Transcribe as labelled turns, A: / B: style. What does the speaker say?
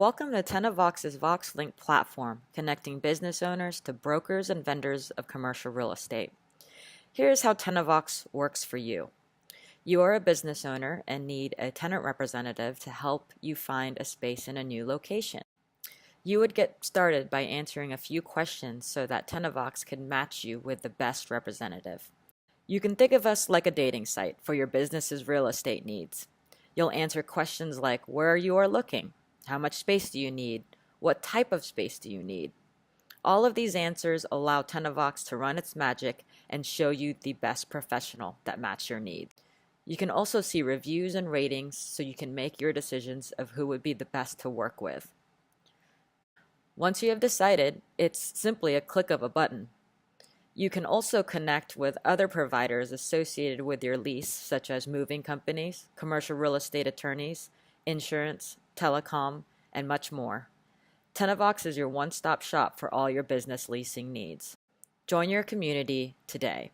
A: Welcome to Tenavox's VoxLink platform, connecting business owners to brokers and vendors of commercial real estate. Here's how Tenavox works for you. You are a business owner and need a tenant representative to help you find a space in a new location. You would get started by answering a few questions so that Tenavox can match you with the best representative. You can think of us like a dating site for your business's real estate needs. You'll answer questions like where you are looking, how much space do you need, what type of space do you need. All of these answers allow Tenavox to run its magic and show you the best professional that match your needs. You can also see reviews and ratings so you can make your decisions of who would be the best to work with. Once you have decided, it's simply a click of a button. You can also connect with other providers associated with your lease, such as moving companies, commercial real estate attorneys, insurance, telecom, and much more. Tenavox is your one-stop shop for all your business leasing needs. Join your community today.